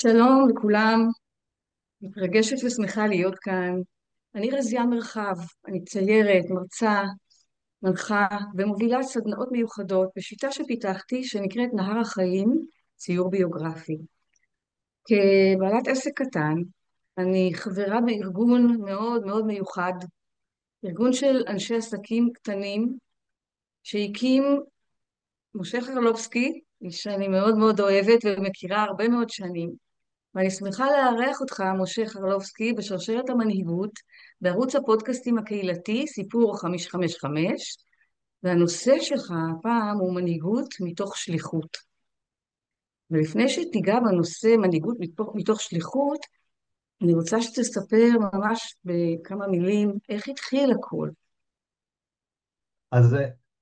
שלום לכולם, מתרגשת ושמחה להיות כאן. אני רזיאן מרחב, אני ציירת, מרצה, מנחה ומובילה סדנאות מיוחדות בשיטה שפיתחתי שנקראת נהר החיים, ציור ביוגרפי. כבעלת עסק קטן, אני חברה בארגון מאוד מאוד מיוחד, ארגון של אנשי עסקים קטנים שהקים משה חרלובסקי, איש שאני מאוד מאוד אוהבת ומכירה הרבה מאוד שנים. ואני שמחה לארח אותך, משה חרלובסקי, בשרשרת המנהיגות, בערוץ הפודקאסטים הקהילתי, סיפור 555, והנושא שלך הפעם הוא מנהיגות מתוך שליחות. ולפני שתיגע בנושא מנהיגות מתוך שליחות, אני רוצה שתספר ממש בכמה מילים איך התחיל הכל. אז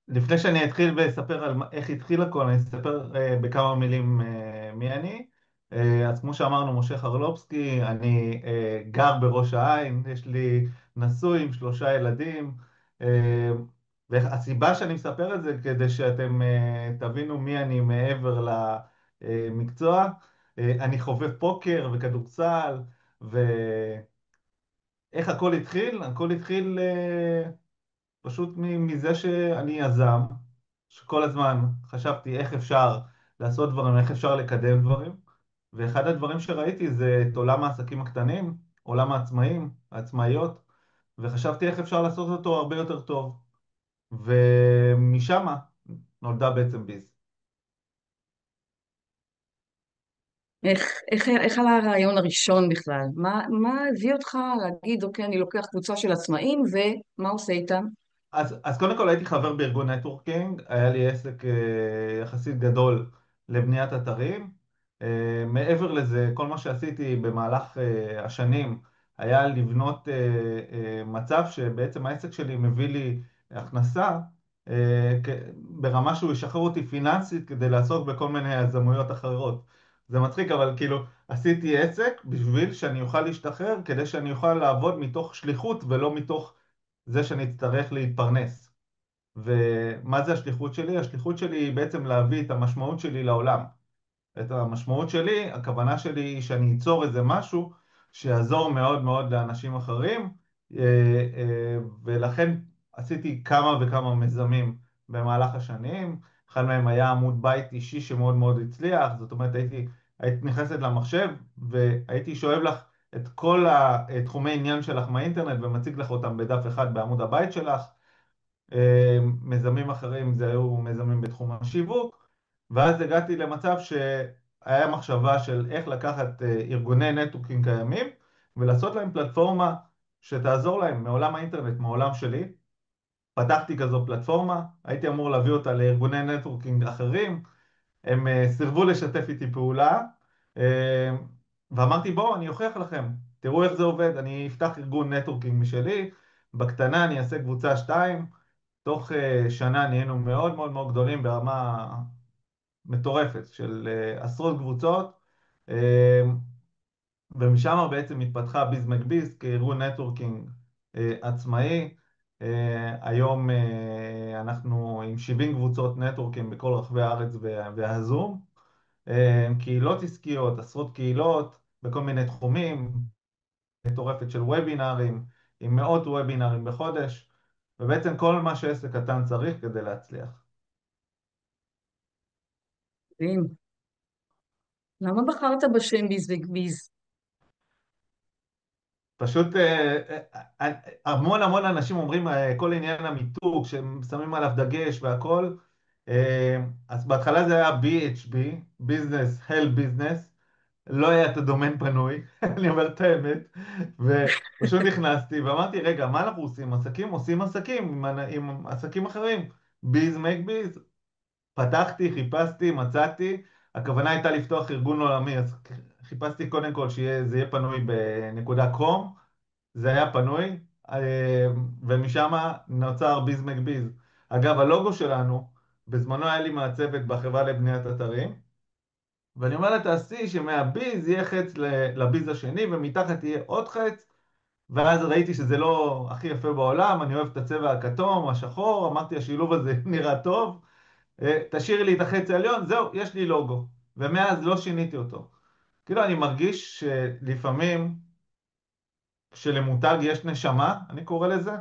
לפני שאני אתחיל ואספר על איך התחיל הכל, אני אספר בכמה מילים מי אני. אז כמו שאמרנו, משה חרלובסקי, אני גר בראש העין, יש לי נשוי עם 3 ילדים. אה, והסיבה שאני מספר את זה כדי שאתם תבינו מי אני מעבר למקצוע. אני חובב פוקר וכדורסל, ואיך הכל התחיל? הכל התחיל פשוט מזה שאני יזם, שכל הזמן חשבתי איך אפשר לעשות דברים, איך אפשר לקדם דברים, ואחד הדברים שראיתי זה את עולם העסקים הקטנים, עולם העצמאים, העצמאיות, וחשבתי איך אפשר לעשות אותו הרבה יותר טוב, ומשם נולדה בעצם ביז. איך עלה הרעיון הראשון בכלל? מה הביא אותך להגיד, אוקיי, אני לוקח קבוצה של עצמאים ומה עושה איתם? אז קודם כל הייתי חבר בארגון נטוורקינג, היה לי עסק יחסית גדול לבניית אתרים. מעבר לזה, כל מה שעשיתי במהלך השנים היה לבנות מצב שבעצם העסק שלי מביא לי הכנסה ברמה שהוא ישחרר אותי פיננסית כדי לעסוק בכל מיני יזמויות אחרות. זה מצחיק, אבל כאילו עשיתי עסק בשביל שאני אוכל להשתחרר, כדי שאני אוכל לעבוד מתוך שליחות ולא מתוך זה שאני אצטרך להתפרנס. ומה זה השליחות שלי? השליחות שלי היא בעצם להביא את המשמעות שלי לעולם. את המשמעות שלי, הכוונה שלי היא שאני אצור איזה משהו שיעזור מאוד מאוד לאנשים אחרים, ולכן עשיתי כמה וכמה מיזמים במהלך השנים. אחד מהם היה עמוד בית אישי שמאוד מאוד הצליח, זאת אומרת היית נכנסת למחשב והייתי שואב לך את כל התחומי עניין שלך מהאינטרנט ומציג לך אותם בדף אחד בעמוד הבית שלך. מיזמים אחרים זה היו מיזמים בתחום השיווק, ואז הגעתי למצב שהיה מחשבה של איך לקחת ארגוני נטוורקינג קיימים ולעשות להם פלטפורמה שתעזור להם מעולם האינטרנט, מעולם שלי. פתחתי כזו פלטפורמה, הייתי אמור להביא אותה לארגוני נטוורקינג אחרים, הם סירבו לשתף איתי פעולה, אה, ואמרתי בואו אני אוכיח לכם, תראו איך זה עובד, אני אפתח ארגון נטוורקינג משלי, בקטנה אני אעשה קבוצה 2, תוך שנה נהיינו מאוד מאוד מאוד גדולים ברמה מטורפת של עשרות קבוצות, אה, ומשם בעצם התפתחה ביז מקביז כארגון נטוורקינג עצמאי. היום אנחנו עם 70 קבוצות נטוורקינג בכל רחבי הארץ והזום, קהילות עסקיות, עשרות קהילות בכל מיני תחומים, מטורפת של וובינארים, עם מאות וובינארים בחודש, ובעצם כל מה שעסק קטן צריך כדי להצליח. מדהים. למה בחרת בשם ביז וגביז? פשוט המון המון אנשים אומרים כל עניין המיתוג שהם שמים עליו דגש והכל. אז בהתחלה זה היה BHB, Business Hell Business, לא היה את הדומיין פנוי, אני אומר את האמת, ופשוט נכנסתי ואמרתי רגע מה אנחנו עושים? עסקים עושים עסקים עם עסקים אחרים, ביז מייק ביז. פתחתי, חיפשתי, מצאתי, הכוונה הייתה לפתוח ארגון עולמי, אז חיפשתי קודם כל שזה יהיה פנוי בנקודה קום, זה היה פנוי, ומשם נוצר ביז מקביז. אגב, הלוגו שלנו, בזמנו היה לי מעצבת בחברה לבניית אתרים, ואני אומר לה, תעשי שמהביז יהיה חץ לביז השני, ומתחת יהיה עוד חץ, ואז ראיתי שזה לא הכי יפה בעולם, אני אוהב את הצבע הכתום, השחור, אמרתי, השילוב הזה נראה טוב, תשאירי לי את החץ העליון, זהו, יש לי לוגו. ומאז לא שיניתי אותו. כאילו אני מרגיש שלפעמים כשלמותג יש נשמה, אני קורא לזה,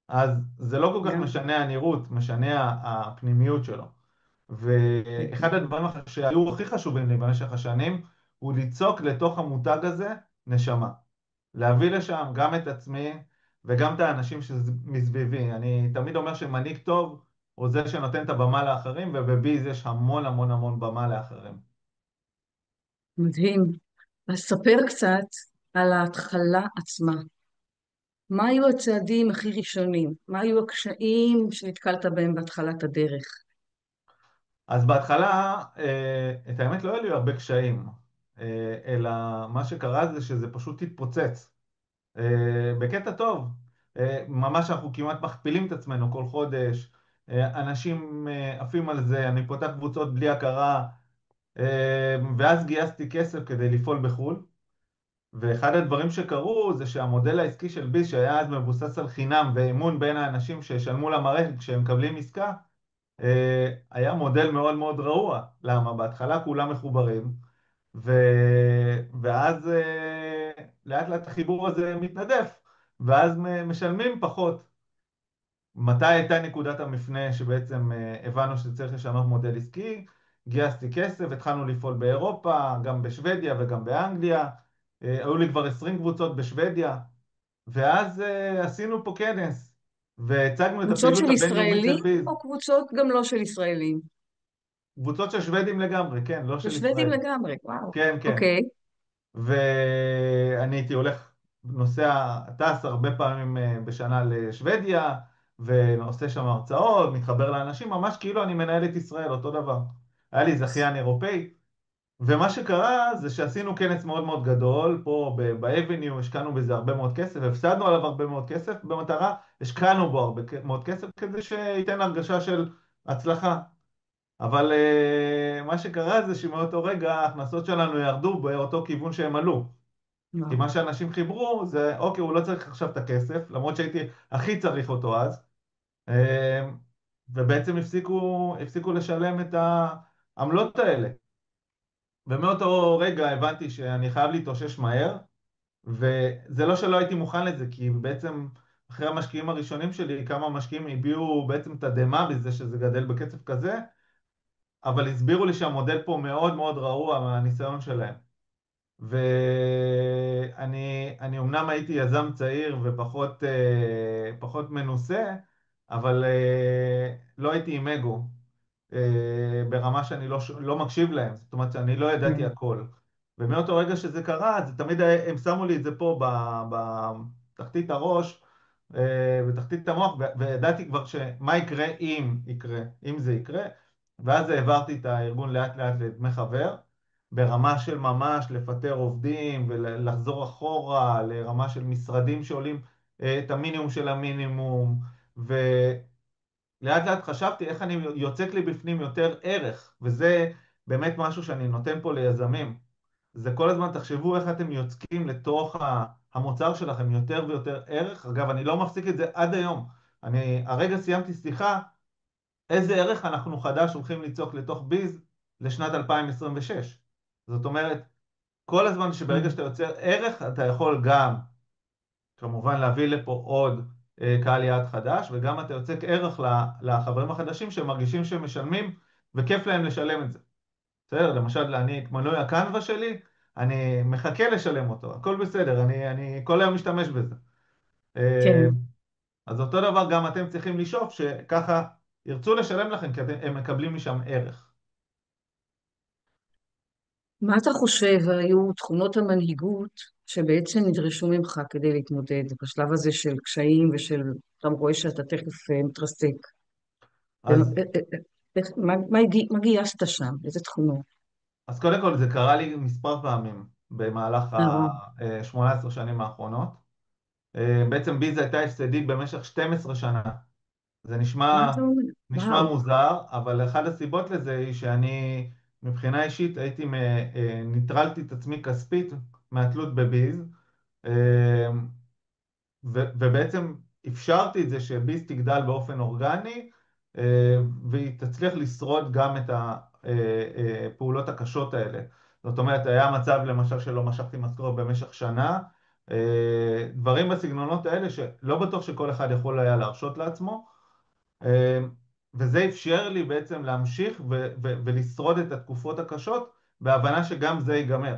אז זה לא כל כך לגמרי. משנה הנראות, משנה הפנימיות שלו. ואחד הדברים שהיו הכי חשובים לי במשך השנים, הוא ליצוק לתוך המותג הזה נשמה. להביא לשם גם את עצמי וגם את האנשים שמסביבי. אני תמיד אומר שמנהיג טוב הוא זה שנותן את הבמה לאחרים, ובביז יש המון המון המון במה לאחרים. מדהים. אז ספר קצת על ההתחלה עצמה. מה היו הצעדים הכי ראשונים? מה היו הקשיים שנתקלת בהם בהתחלת הדרך? אז בהתחלה, את האמת לא היו לי הרבה קשיים, אלא מה שקרה זה שזה פשוט התפוצץ. בקטע טוב. ממש אנחנו כמעט מכפילים את עצמנו כל חודש. אנשים עפים על זה, אני פותח קבוצות בלי הכרה, ואז גייסתי כסף כדי לפעול בחו"ל. ואחד הדברים שקרו זה שהמודל העסקי של ביס, שהיה אז מבוסס על חינם ואמון בין האנשים שישלמו למערכת כשהם מקבלים עסקה, היה מודל מאוד מאוד רעוע. למה? בהתחלה כולם מחוברים, ו... ואז לאט לאט החיבור הזה מתנדף, ואז משלמים פחות. מתי הייתה נקודת המפנה שבעצם הבנו שצריך לשנות מודל עסקי? גייסתי כסף, התחלנו לפעול באירופה, גם בשוודיה וגם באנגליה. היו לי כבר 20 קבוצות בשוודיה, ואז עשינו פה כנס, והצגנו את קבוצות הפעילות של הבינלאומית של ישראלים ביז. או קבוצות גם לא של ישראלים? קבוצות של שוודים לגמרי, כן, לא של של שוודים ישראל. לגמרי, וואו. כן, כן. אוקיי. ואני הייתי הולך, נוסע, טס הרבה פעמים בשנה לשוודיה, ועושה שם הרצאות, מתחבר לאנשים, ממש כאילו אני מנהל את ישראל, אותו דבר. היה לי זכיין אירופאי, ומה שקרה זה שעשינו כנס מאוד מאוד גדול, פה באבניו, השקענו בזה הרבה מאוד כסף, הפסדנו עליו הרבה מאוד כסף, במטרה, השקענו בו הרבה מאוד כסף, כדי שייתן הרגשה של הצלחה. אבל מה שקרה זה שמאותו רגע ההכנסות שלנו ירדו באותו כיוון שהם עלו. כי וואו. מה שאנשים חיברו זה, אוקיי, הוא לא צריך עכשיו את הכסף, למרות שהייתי הכי צריך אותו אז, אה, ובעצם הפסיקו לשלם את העמלות האלה. ומאותו רגע הבנתי שאני חייב להתאושש מהר, וזה לא שלא הייתי מוכן לזה, כי בעצם אחרי המשקיעים הראשונים שלי, כמה משקיעים הביעו בעצם תדהמה בזה שזה גדל בקצב כזה, אבל הסבירו לי שהמודל פה מאוד מאוד רעוע מהניסיון שלהם. ואני אמנם הייתי יזם צעיר ופחות פחות מנוסה, אבל לא הייתי עם אגו, ברמה שאני לא מקשיב להם, זאת אומרת שאני לא ידעתי כן. הכל. ומאותו רגע שזה קרה, אז תמיד הם שמו לי את זה פה בתחתית הראש, בתחתית המוח, וידעתי כבר שמה יקרה אם יקרה, אם זה יקרה. ואז העברתי את הארגון לאט לאט לדמי חבר, ברמה של ממש לפטר עובדים ולחזור אחורה לרמה של משרדים שעולים את המינימום של המינימום, לאט לאט חשבתי איך אני יוצק לי בפנים יותר ערך, וזה באמת משהו שאני נותן פה ליזמים. זה כל הזמן תחשבו איך אתם יוצקים לתוך המוצר שלכם יותר ויותר ערך. אגב, אני לא מפסיק את זה עד היום. אני הרגע סיימתי שיחה, איזה ערך אנחנו חדש הולכים ליצוק לתוך ביז לשנת 2026. זאת אומרת, כל הזמן שברגע שאתה יוצר ערך, אתה יכול גם כמובן להביא לפה עוד קהל יעד חדש, וגם אתה יוצק ערך לחברים החדשים שמרגישים שהם משלמים וכיף להם לשלם את זה. בסדר, למשל, אני את מנוי הקנווה שלי, אני מחכה לשלם אותו, הכל בסדר, אני כל היום משתמש בזה. כן. אז אותו דבר גם אתם צריכים לשאוף שככה ירצו לשלם לכם, כי הם מקבלים משם ערך. מה אתה חושב היו תכונות המנהיגות שבעצם נדרשו ממך כדי להתמודד בשלב הזה של קשיים ושל, אתה רואה שאתה תכף מתרסק? אז, מה גייסת שם? איזה תכונות? אז קודם כל זה קרה לי מספר פעמים במהלך וואו. ה-18 שנים האחרונות. בעצם ביזה הייתה הפסדית במשך 12 שנה. זה מה נשמע, אתה אומר? נשמע וואו. מוזר, אבל אחת הסיבות לזה היא שאני מבחינה אישית ניטרלתי את עצמי כספית מהתלות בביז, אה, ובעצם אפשרתי את זה שביז תגדל באופן אורגני, והיא תצליח לשרוד גם את הפעולות הקשות האלה. זאת אומרת, היה מצב למשל שלא משכתי משכורת במשך שנה, דברים בסגנונות האלה שלא בטוח שכל אחד יכול היה להרשות לעצמו, אה, וזה אפשר לי בעצם להמשיך ולשרוד את התקופות הקשות, בהבנה שגם זה ייגמר.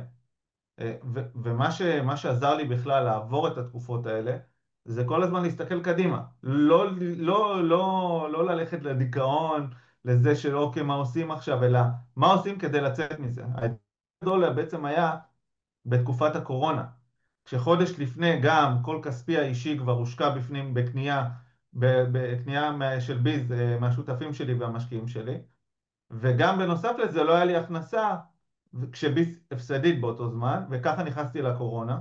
מה שעזר לי בכלל לעבור את התקופות האלה, זה כל הזמן להסתכל קדימה. לא ללכת לדיכאון, לזה של אוקיי, מה עושים עכשיו, אלא מה עושים כדי לצאת מזה. האתגר הגדול בעצם היה בתקופת הקורונה. כשחודש לפני גם כל כספי האישי כבר הושקע בפנים בקנייה של ביז מהשותפים שלי והמשקיעים שלי, וגם בנוסף לזה לא היה לי הכנסה כשביס הפסדית באותו זמן, וככה נכנסתי לקורונה.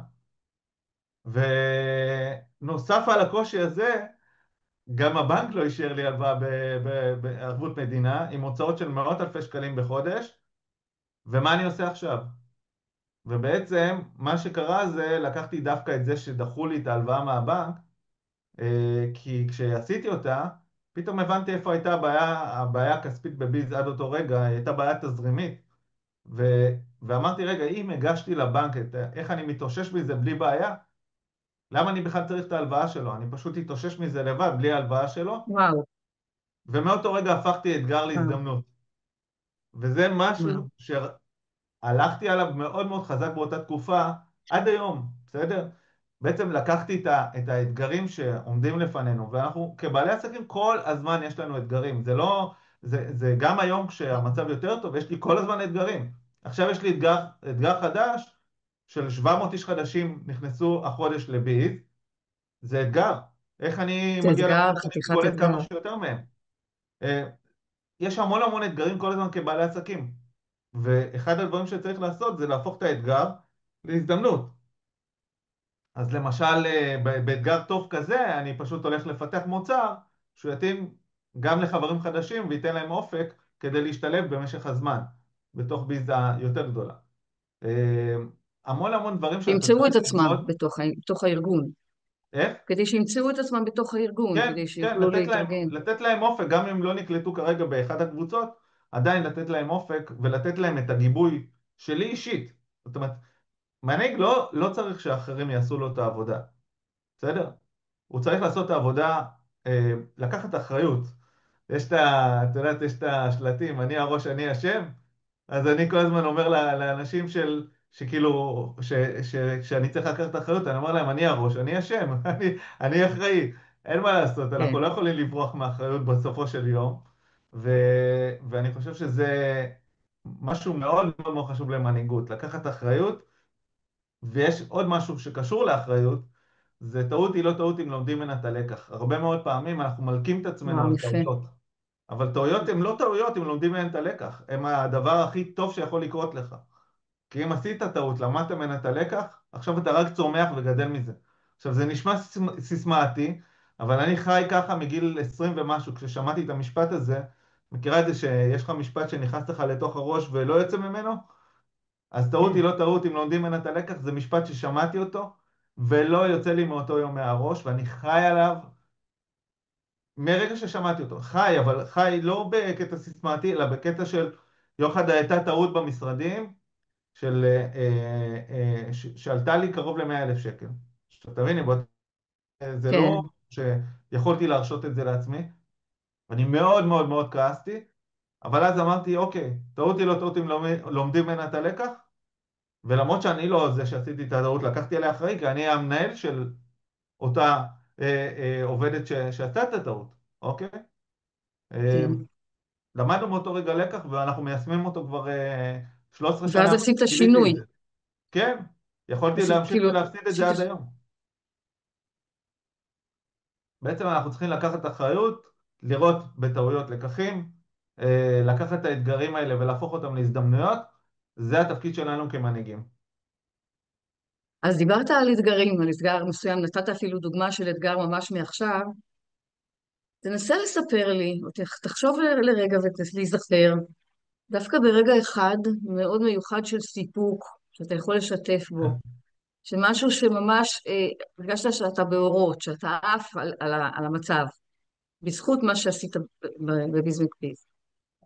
ונוסף על הקושי הזה, גם הבנק לא אישר לי הלוואה בערבות מדינה, עם הוצאות של מאות אלפי שקלים בחודש, ומה אני עושה עכשיו? ובעצם מה שקרה זה, לקחתי דווקא את זה שדחו לי את ההלוואה מהבנק, כי כשעשיתי אותה, פתאום הבנתי איפה הייתה הבעיה הכספית בביז עד אותו רגע, הייתה בעיה תזרימית. ו... ואמרתי, רגע, אם הגשתי לבנק איך אני מתאושש מזה בלי בעיה, למה אני בכלל צריך את ההלוואה שלו? אני פשוט אתאושש מזה לבד, בלי ההלוואה שלו, וואו, ומאותו רגע הפכתי אתגר וואו, להזדמנות. וזה משהו וואו. שהלכתי עליו מאוד מאוד חזק באותה תקופה, עד היום, בסדר? בעצם לקחתי את האתגרים שעומדים לפנינו, ואנחנו כבעלי עסקים כל הזמן יש לנו אתגרים. זה גם היום כשהמצב יותר טוב, יש לי כל הזמן אתגרים. עכשיו יש לי אתגר חדש של 700 איש חדשים נכנסו החודש לביז, זה אתגר. איך אני זה מגיע אתגר, למצב שאני חתיכת קולט אתגר. כמה שיותר מהם? אה, יש המון המון אתגרים כל הזמן כבעלי עסקים, ואחד הדברים שצריך לעשות זה להפוך את האתגר להזדמנות. אז למשל, באתגר טוב כזה, אני פשוט הולך לפתח מוצר שהוא יתאים גם לחברים חדשים וייתן להם אופק כדי להשתלב במשך הזמן, בתוך ביזה יותר גדולה. אה, המון המון דברים שאתה שימצאו את צריך עצמם ללמוד. בתוך הארגון. איך? כדי שימצאו את עצמם בתוך הארגון, כן, כדי כן, שיוכלו להתארגן. לתת להם אופק, גם אם לא נקלטו כרגע באחת הקבוצות, עדיין לתת להם אופק ולתת להם את הגיבוי שלי אישית. זאת אומרת, מנהיג לא צריך שאחרים יעשו לו את העבודה, בסדר? הוא צריך לעשות את העבודה, לקחת אחריות. את יודעת, יש את השלטים, אני הראש, אני אשם, אז אני כל הזמן אומר לאנשים שכאילו, שאני צריך לקחת אחריות, אני אומר להם, אני הראש, אני אשם, אני אחראי. אין מה לעשות, אנחנו כן, לא יכולים לברוח מאחריות בסופו של יום, ו, ואני חושב שזה משהו מאוד מאוד מאוד חשוב למנהיגות, לקחת אחריות, ויש עוד משהו שקשור לאחריות, זה טעות היא לא טעות אם לומדים ממנה את הלקח. הרבה מאוד פעמים אנחנו מלקים את עצמנו וואו, על יפה. טעויות, אבל טעויות הן לא טעויות אם לומדים מהן את הלקח, הן הדבר הכי טוב שיכול לקרות לך. כי אם עשית טעות, למדת ממנה את הלקח, עכשיו אתה רק צומח וגדל מזה. עכשיו זה נשמע סיסמאתי, אבל אני חי ככה מגיל 20 ומשהו, כששמעתי את המשפט הזה, מכירה את זה שיש לך משפט שנכנס לך לתוך הראש ולא יוצא ממנו? אז טעות כן, היא לא טעות אם לומדים ממנה את הלקח, זה משפט ששמעתי אותו, ולא יוצא לי מאותו יום מהראש, ואני חי עליו מרגע ששמעתי אותו. חי, אבל חי לא בקטע סיסמאתי, אלא בקטע של יום אחד הייתה טעות במשרדים, שעלתה לי קרוב ל100,000 שקל. עכשיו תביני, זה לא כן. שיכולתי להרשות את זה לעצמי, ואני מאוד מאוד מאוד כעסתי, אבל אז אמרתי, אוקיי, טעות היא לא טעות אם לומדים ממנה את הלקח, ולמרות שאני לא זה שעשיתי את הטעות, לקחתי עליה אחראי, כי אני המנהל של אותה עובדת שעשתה את הטעות, אוקיי? אה, כן. למדנו מאותו רגע לקח, ואנחנו מיישמים אותו כבר 13 ואז שנה, עשית גיליתי את שינוי. זה. כן, יכולתי עשית להמשיך כאילו, ולהפסיד את עשית... זה עד היום. בעצם אנחנו צריכים לקחת אחריות, לראות בטעויות לקחים, לקחת את האתגרים האלה ולהפוך אותם להזדמנויות, זה התפקיד שלנו כמנהיגים. אז דיברת על אתגרים, על אתגר מסוים, נתת אפילו דוגמה של אתגר ממש מעכשיו. תנסה לספר לי, או תחשוב לרגע ולהיזכר, דווקא ברגע אחד מאוד מיוחד של סיפוק, שאתה יכול לשתף בו, שמשהו שממש הרגשת שאתה באורות, שאתה עף על המצב, בזכות מה שעשית בביזנס קפיז.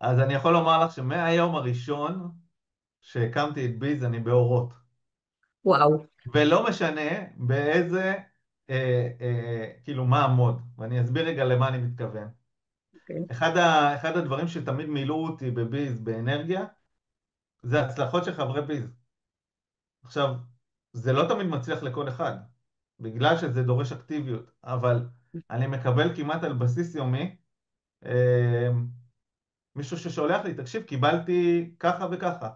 אז אני יכול לומר לך שמהיום הראשון, שהקמתי את ביז אני באורות. וואו. ולא משנה באיזה, כאילו מה המוד, ואני אסביר רגע למה אני מתכוון. אוקיי. אחד הדברים שתמיד מילאו אותי בביז באנרגיה, זה הצלחות של חברי ביז. עכשיו, זה לא תמיד מצליח לכל אחד, בגלל שזה דורש אקטיביות, אבל אני מקבל כמעט על בסיס יומי, אה, מישהו ששולח לי, תקשיב, קיבלתי ככה וככה.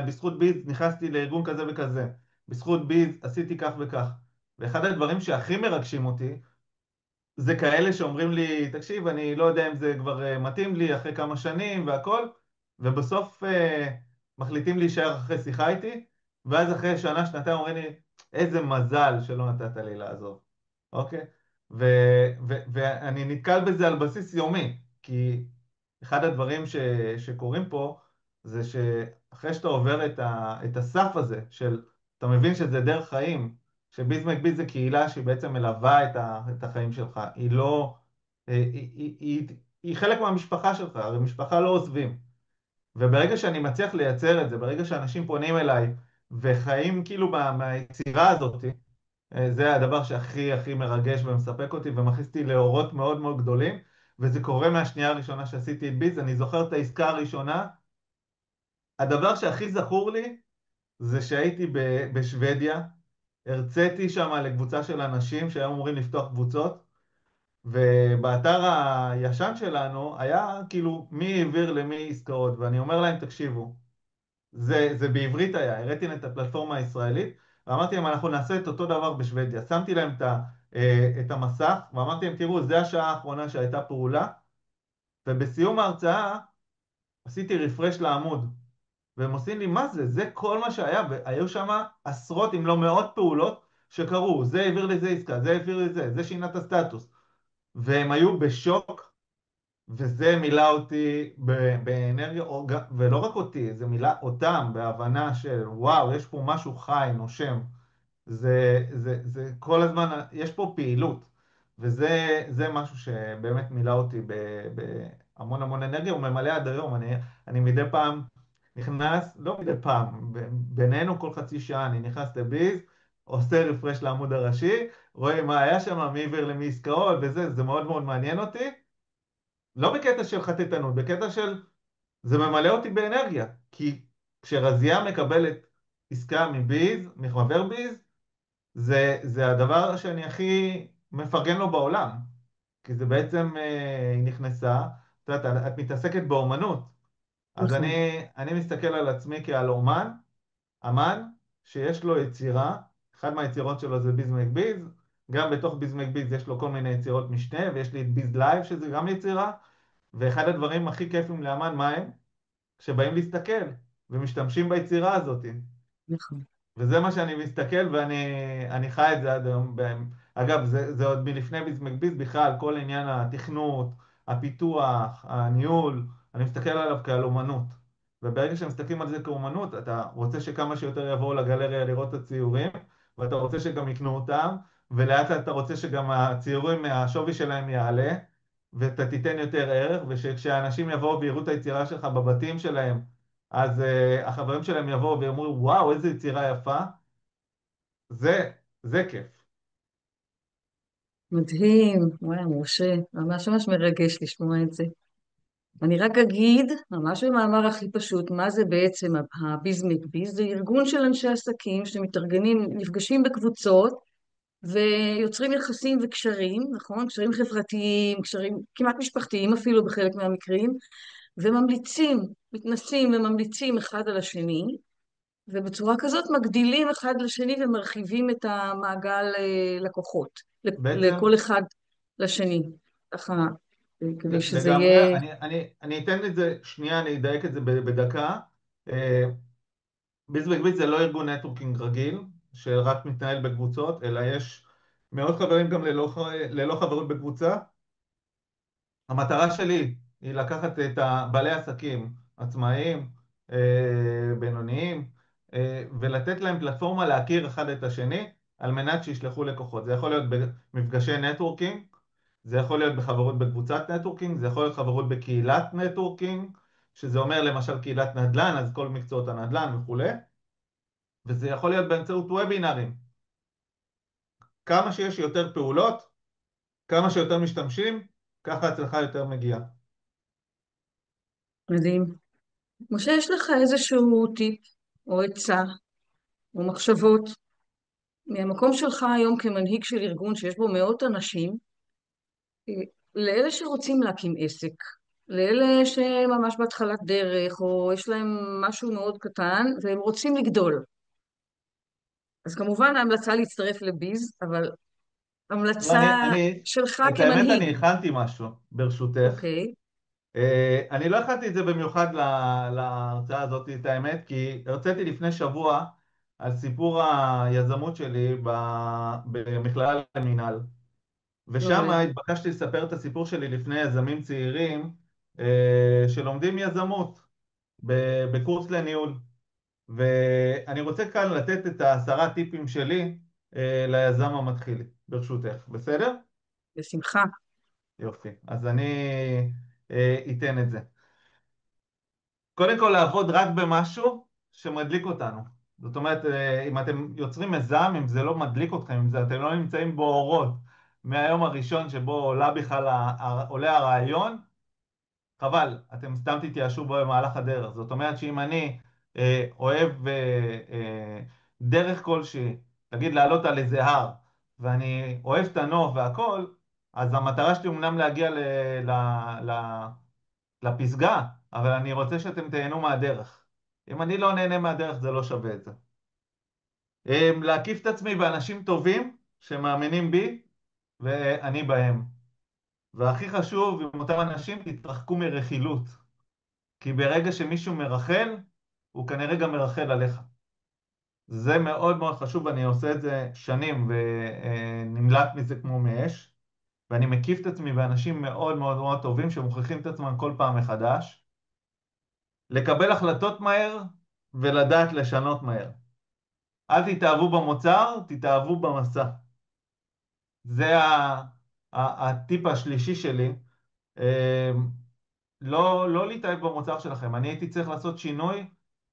בזכות ביז נכנסתי לארגון כזה וכזה. בזכות ביז עשיתי כך וכך. ואחד הדברים שהכי מרגשים אותי, זה כאלה שאומרים לי, תקשיב, אני לא יודע אם זה כבר מתאים לי אחרי כמה שנים והכל, ובסוף מחליטים להישאר אחרי שיחה איתי, ואז אחרי שנה, שנתיים אומרים לי, איזה מזל שלא נתת לי לעזוב, אוקיי? ואני נתקל בזה על בסיס יומי, כי אחד הדברים שקורים פה, זה שאחרי שאתה עובר את הסף הזה, אתה מבין שזה דרך חיים, שביז מקביז זה קהילה שהיא בעצם מלווה את החיים שלך. היא לא... היא חלק מהמשפחה שלך, הרי משפחה לא עוזבים. וברגע שאני מצליח לייצר את זה, ברגע שאנשים פונים אליי וחיים כאילו מהיצירה הזאת, זה הדבר שהכי הכי מרגש ומספק אותי ומכניס אותי לאורות מאוד מאוד גדולים. וזה קורה מהשנייה הראשונה שעשיתי את ביז. אני זוכר את העסקה הראשונה. הדבר שהכי זכור לי זה שהייתי בשוודיה, הרציתי שם לקבוצה של אנשים שהיו אמורים לפתוח קבוצות, ובאתר הישן שלנו היה כאילו מי העביר למי עסקאות, ואני אומר להם, תקשיבו, זה בעברית היה, הראיתי להם את הפלטפורמה הישראלית, ואמרתי להם, אנחנו נעשה את אותו דבר בשוודיה. שמתי להם את המסך, ואמרתי להם, תראו, זה השעה האחרונה שהייתה פעולה, ובסיום ההרצאה עשיתי רפרש לעמוד. והם עושים לי, מה זה? זה כל מה שהיה, והיו שם עשרות אם לא מאות פעולות שקרו, זה העביר לזה עסקה, זה העביר לזה, זה שינה את הסטטוס. והם היו בשוק, וזה מילא אותי באנרגיה, ולא רק אותי, זה מילא אותם בהבנה של וואו, יש פה משהו חי, נושם. זה כל הזמן, יש פה פעילות, וזה משהו שבאמת מילא אותי בהמון המון אנרגיה, הוא ממלא עד היום. אני מדי פעם נכנס, לא מדי פעם, בינינו כל חצי שעה אני נכנס לביז, עושה רפרש לעמוד הראשי, רואה מה היה שם, מי עבר למי עסקאות וזה, זה מאוד מאוד מעניין אותי. לא בקטע של חטטנות, בקטע של זה ממלא אותי באנרגיה, כי כשרזייה מקבלת עסקה מביז, מחבר ביז, זה הדבר שאני הכי מפרגן לו בעולם, כי זה בעצם, היא נכנסה, את יודעת, את מתעסקת באומנות, אז נכון. אני מסתכל על עצמי כעל אומן, אמן, שיש לו יצירה, אחד מהיצירות שלו זה ביז מקביז, גם בתוך ביז מקביז יש לו כל מיני יצירות משנה, ויש לי את ביז לייב שזה גם יצירה, ואחד הדברים הכי כיפים לאמן, מה הם? כשבאים להסתכל ומשתמשים ביצירה הזאת. נכון. וזה מה שאני מסתכל ואני חי את זה עד היום. אגב, זה עוד מלפני ביז מקביז בכלל, כל עניין התכנות, הפיתוח, הניהול, אני מסתכל עליו כעל אומנות. וברגע שמסתכלים על זה כאומנות, אתה רוצה שכמה שיותר יבואו לגלריה לראות את הציורים, ואתה רוצה שגם יקנו אותם, ולאט לאט אתה רוצה שגם הציורים, השווי שלהם יעלה, ואתה תיתן יותר ערך, ושכשאנשים יבואו ויראו את היצירה שלך בבתים שלהם, אז החברים שלהם יבואו ויאמרו, וואו, איזה יצירה יפה. זה כיף. מדהים. וואי, משה, ממש ממש מרגש לשמוע את זה. אני רק אגיד, ממש במאמר הכי פשוט, מה זה בעצם הביזמק ביז? זה ארגון של אנשי עסקים שמתארגנים, נפגשים בקבוצות ויוצרים יחסים וקשרים, נכון? קשרים חברתיים, קשרים כמעט משפחתיים אפילו בחלק מהמקרים, וממליצים, מתנסים וממליצים אחד על השני, ובצורה כזאת מגדילים אחד לשני ומרחיבים את המעגל לקוחות, בעצם, לכל אחד לשני, ככה, כדי שזה לגמרי, יהיה... אני אתן את זה, שנייה, אני אדייק את זה בדקה. ביז וגביט זה לא ארגון נטוורקינג רגיל, שרק מתנהל בקבוצות, אלא יש מאות חברים גם ללא חברות בקבוצה. המטרה שלי היא לקחת את בעלי עסקים עצמאיים, בינוניים, ולתת להם פלטפורמה להכיר אחד את השני, על מנת שישלחו לקוחות. זה יכול להיות במפגשי נטוורקינג, זה יכול להיות בחברות בקבוצת נטוורקינג, זה יכול להיות חברות בקהילת נטוורקינג, שזה אומר למשל קהילת נדל"ן, אז כל מקצועות הנדל"ן וכולי, וזה יכול להיות באמצעות וובינרים. כמה שיש יותר פעולות, כמה שיותר משתמשים, ככה ההצלחה יותר מגיעה. מדהים. משה, יש לך איזשהו טיפ או עצה או מחשבות מהמקום שלך היום כמנהיג של ארגון שיש בו מאות אנשים, אה, לאלה שרוצים להקים עסק, לאלה שממש בהתחלת דרך, או יש להם משהו מאוד קטן והם רוצים לגדול. אז כמובן ההמלצה להצטרף לביז, אבל לא, המלצה שלך את האמת, כמנהיג. אני הכנתי משהו, ברשותך. אוקיי, אני לא הכנתי את זה במיוחד להרצאה הזאת, את האמת, כי הרציתי לפני שבוע על סיפור היזמות שלי במכללה למינהל. ושם מעולה. התבקשתי לספר את הסיפור שלי לפני יזמים צעירים שלומדים יזמות בקורס לניהול. ואני רוצה כאן לתת את העשרה טיפים שלי ליזם המתחיל, ברשותך, בסדר? בשמחה. יופי. אז אני אתן את זה. קודם כל לעבוד רק במשהו שמדליק אותנו. זאת אומרת, אם אתם יוצרים מיזם, אם זה לא מדליק אתכם, אם זה, אתם לא נמצאים באורות מהיום הראשון שבו עולה הרעיון, חבל, אתם סתם תתייאשו בו במהלך הדרך. זאת אומרת שאם אני אוהב דרך כלשהי, תגיד לעלות על איזה הר, ואני אוהב את הנוף והכל, אז המטרה שלי אומנם להגיע ל, לפסגה, אבל אני רוצה שאתם תהנו מהדרך. אם אני לא נהנה מהדרך, זה לא שווה את זה. להקיף את עצמי באנשים טובים שמאמינים בי ואני בהם. והכי חשוב, עם אותם אנשים, תתרחקו מרכילות. כי ברגע שמישהו מרחל, הוא כנראה גם מרחל עליך. זה מאוד מאוד חשוב, ואני עושה את זה שנים ונמלט מזה כמו מאש. ואני מקיף את עצמי באנשים מאוד מאוד מאוד טובים שמוכיחים את עצמם כל פעם מחדש. לקבל החלטות מהר ולדעת לשנות מהר. אל תתאהבו במוצר, תתאהבו במסע. זה הטיפ השלישי שלי. לא להתאהב במוצר שלכם. אני הייתי צריך לעשות שינוי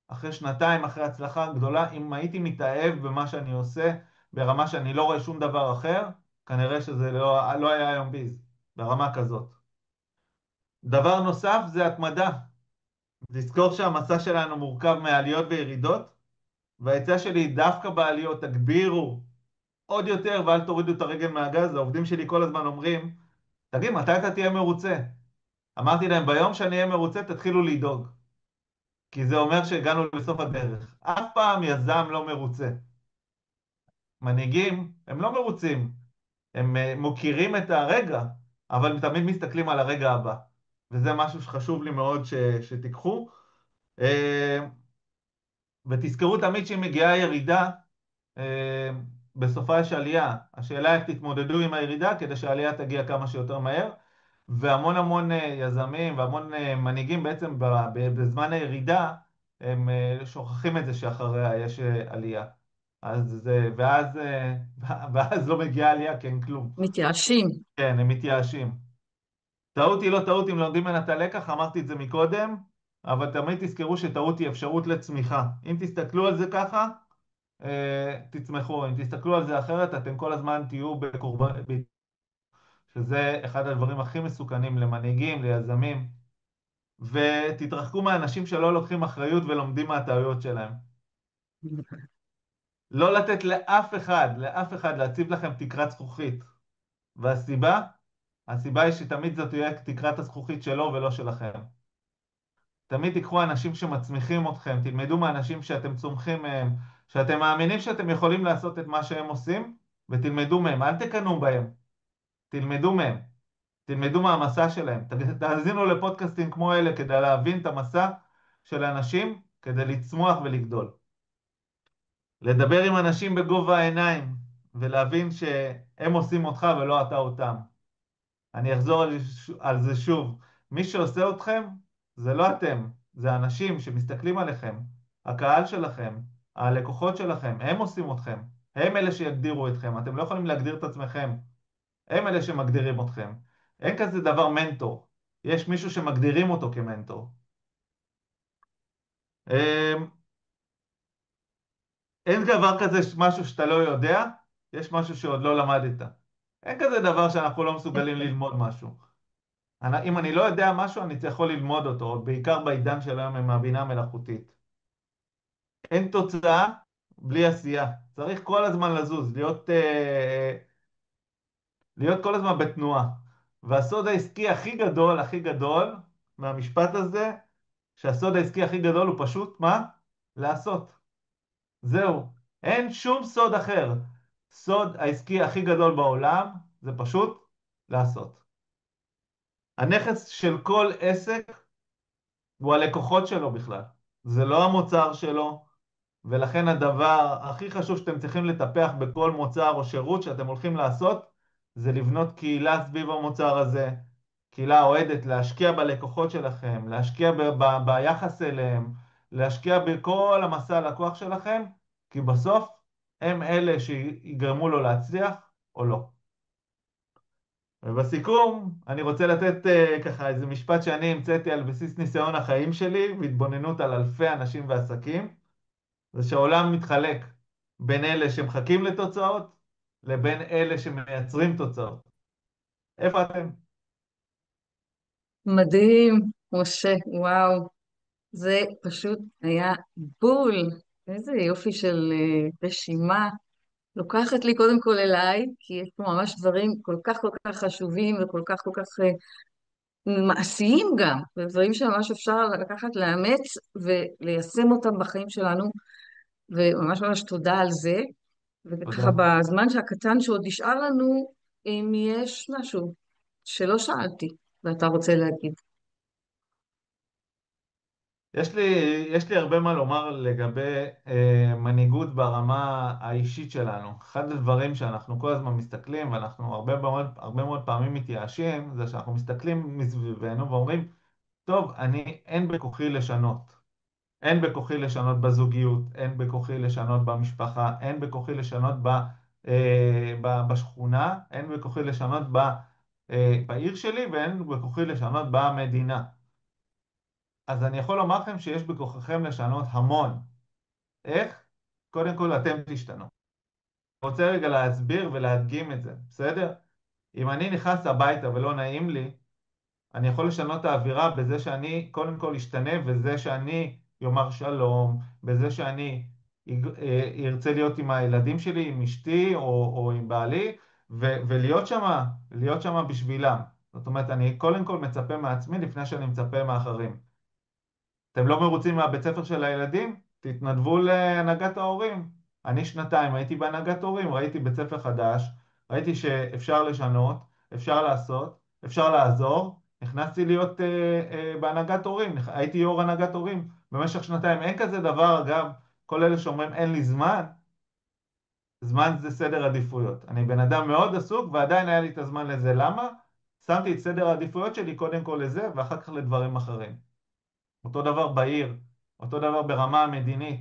אחרי שנתיים, אחרי הצלחה גדולה. אם הייתי מתאהב במה שאני עושה ברמה שאני לא רואה שום דבר אחר, כנראה שזה לא היה היום ביז, ברמה כזאת. דבר נוסף זה התמדה. לזכור שהמסע שלנו מורכב מעליות וירידות, והעצה שלי היא דווקא בעליות, תגבירו עוד יותר ואל תורידו את הרגל מהגז. העובדים שלי כל הזמן אומרים, תגיד, מתי אתה תהיה מרוצה? אמרתי להם, ביום שאני אהיה מרוצה תתחילו לדאוג, כי זה אומר שהגענו לסוף הדרך. אף פעם יזם לא מרוצה. מנהיגים הם לא מרוצים, הם מוקירים את הרגע, אבל הם תמיד מסתכלים על הרגע הבא. וזה משהו שחשוב לי מאוד שתיקחו. אה, ותזכרו תמיד שאם מגיעה ירידה, אה, בסופה יש עלייה. השאלה איך תתמודדו עם הירידה כדי שהעלייה תגיע כמה שיותר מהר. והמון המון יזמים והמון מנהיגים בעצם בזמן הירידה, הם שוכחים את זה שאחריה יש עלייה. ואז לא מגיעה עלייה כי אין כלום. מתייאשים. כן, הם מתייאשים. טעות היא לא טעות אם לומדים ממנה את הלקח, אמרתי את זה מקודם, אבל תמיד תזכרו שטעות היא אפשרות לצמיחה. אם תסתכלו על זה ככה, תצמחו. אם תסתכלו על זה אחרת, אתם כל הזמן תהיו בקורבן, שזה אחד הדברים הכי מסוכנים למנהיגים, ליזמים, ותתרחקו מהאנשים שלא לוקחים אחריות ולומדים מהטעויות שלהם. לא לתת לאף אחד להציב לכם תקרת זכוכית. והסיבה? הסיבה היא שתמיד זאת תהיה תקרת הזכוכית שלו ולא שלכם. תמיד תיקחו אנשים שמצמיחים אתכם, תלמדו מאנשים שאתם צומחים מהם, שאתם מאמינים שאתם יכולים לעשות את מה שהם עושים, ותלמדו מהם, אל תקנו בהם, תלמדו מהם, תלמדו מהמסע שלהם, תאזינו לפודקאסטים כמו אלה כדי להבין את המסע של האנשים, כדי לצמוח ולגדול. לדבר עם אנשים בגובה העיניים, ולהבין שהם עושים אותך ולא אתה אותם. אני אחזור על זה שוב. מי שעושה אתכם זה לא אתם, זה אנשים שמסתכלים עליכם, הקהל שלכם, הלקוחות שלכם, הם עושים אתכם. הם אלה שיגדירו אתכם, אתם לא יכולים להגדיר את עצמכם. הם אלה שמגדירים אתכם. אין כזה דבר מנטור. יש מישהו שמגדירים אותו כמנטור. אמ, אין דבר כזה משהו שאתה לא יודע, יש משהו שעוד לא למדת. אין כזה דבר שאנחנו לא מסוגלים ללמוד משהו. אם אני לא יודע משהו, אני יכול ללמוד אותו, בעיקר בעידן של היום עם הבינה המלאכותית. אין תוצאה בלי עשייה. צריך כל הזמן לזוז, להיות כל הזמן בתנועה. והסוד העסקי הכי גדול מהמשפט הזה, שהסוד העסקי הכי גדול הוא פשוט מה? לעשות. זהו. אין שום סוד אחר. סוד העסקי הכי גדול בעולם זה פשוט לעשות. הנכס של כל עסק הוא הלקוחות שלו בכלל. זה לא המוצר שלו, ולכן הדבר הכי חשוב שאתם צריכים לטפח בכל מוצר או שירות שאתם הולכים לעשות, זה לבנות קהילה סביב המוצר הזה, קהילה אוהדת, להשקיע בלקוחות שלכם, להשקיע ביחס אליהם, להשקיע בכל המסע הלקוח שלכם, כי בסוף הם אלה שיגרמו לו להצליח או לא. ובסיכום, אני רוצה לתת ככה איזה משפט שאני המצאתי על בסיס ניסיון החיים שלי והתבוננות על אלפי אנשים ועסקים. זה שהעולם מתחלק בין אלה שמחכים לתוצאות לבין אלה שמייצרים תוצאות. איפה אתם? מדהים, משה, וואו, זה פשוט היה בול. איזה יופי של רשימה. לוקחת לי קודם כל אליי, כי יש פה ממש דברים כל כך חשובים וכל כך מעשיים גם, ודברים שממש אפשר לקחת, לאמץ וליישם אותם בחיים שלנו, וממש ממש תודה על זה. וככה תודה. בזמן הקטן שעוד נשאר לנו, אם יש משהו שלא שאלתי ואתה רוצה להגיד. יש לי, יש לי הרבה מה לומר לגבי מנהיגות ברמה האישית שלנו. אחד הדברים שאנחנו כל הזמן מסתכלים, ואנחנו הרבה מאוד פעמים מתייאשים, זה שאנחנו מסתכלים מסביבנו ואומרים, טוב, אין בכוחי לשנות. אין בכוחי לשנות בזוגיות, אין בכוחי לשנות במשפחה, אין בכוחי לשנות בשכונה, אין בכוחי לשנות בעיר שלי, ואין בכוחי לשנות במדינה. אז אני יכול לומר לכם שיש בכוחכם לשנות המון. איך? קודם כל אתם תשתנו. אני רוצה רגע להסביר ולהדגים את זה, בסדר? אם אני נכנס הביתה ולא נעים לי, אני יכול לשנות את האווירה בזה שאני קודם כל אשתנה, וזה שאני יאמר שלום, בזה שאני ארצה להיות עם הילדים שלי, עם אשתי או עם בעלי, ולהיות שמה, להיות שמה בשבילם. זאת אומרת, אני קודם כל מצפה מעצמי לפני שאני מצפה מאחרים. אתם לא מרוצים מהבית ספר של הילדים? תתנדבו להנהגת ההורים. אני שנתיים הייתי בהנהגת הורים, ראיתי בית ספר חדש, ראיתי שאפשר לשנות, אפשר לעשות, אפשר לעזור. נכנסתי להיות בהנהגת הורים, הייתי יו"ר הנהגת הורים במשך שנתיים. אין כזה דבר, אגב, כל אלה שאומרים אין לי זמן, זמן זה סדר עדיפויות. אני בן אדם מאוד עסוק ועדיין היה לי את הזמן לזה. למה? שמתי את סדר העדיפויות שלי קודם כל לזה ואחר כך לדברים אחרים. אותו דבר בעיר, אותו דבר ברמה המדינית,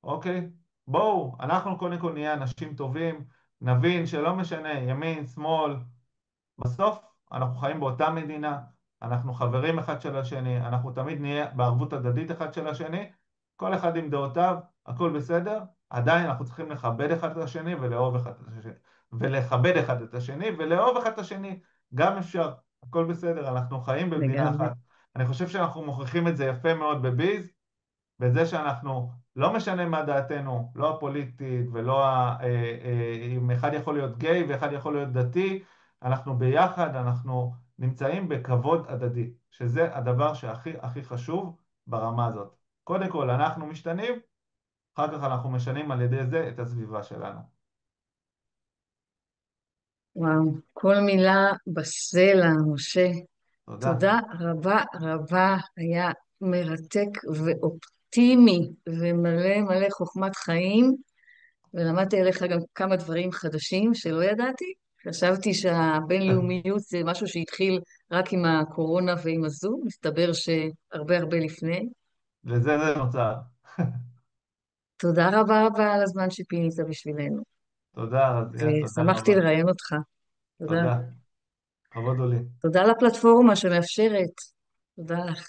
אוקיי? בואו, אנחנו קודם כל נהיה אנשים טובים, נבין שלא משנה ימין, שמאל, בסוף אנחנו חיים באותה מדינה, אנחנו חברים אחד של השני, אנחנו תמיד נהיה בערבות הדדית אחד של השני, כל אחד עם דעותיו, הכל בסדר, עדיין אנחנו צריכים לכבד אחד את השני ולאהוב אחד את השני, ולכבד אחד את השני ולאהוב אחד את השני, גם אפשר, הכל בסדר, אנחנו חיים במדינה לגמרי. אחת. אני חושב שאנחנו מוכיחים את זה יפה מאוד בביז, בזה שאנחנו, לא משנה מה דעתנו, לא הפוליטית ולא אם אחד יכול להיות גיי ואחד יכול להיות דתי, אנחנו ביחד, אנחנו נמצאים בכבוד הדדי, שזה הדבר שהכי הכי חשוב ברמה הזאת. קודם כל אנחנו משתנים, אחר כך אנחנו משנים על ידי זה את הסביבה שלנו. וואו, כל מילה בסלע, משה. תודה. תודה רבה רבה, היה מרתק ואופטימי ומלא חוכמת חיים, ולמדתי עליך גם כמה דברים חדשים שלא ידעתי. חשבתי שהבינלאומיות זה משהו שהתחיל רק עם הקורונה ועם הזום, מסתבר שהרבה לפני. לזה זה נוצר. תודה רבה על הזמן שפינית בשבילנו, תודה רזיאן, תודה ושמחתי רבה. לראיין אותך. תודה. תודה. כבוד הוא לי. תודה לפלטפורמה שמאפשרת. תודה לך.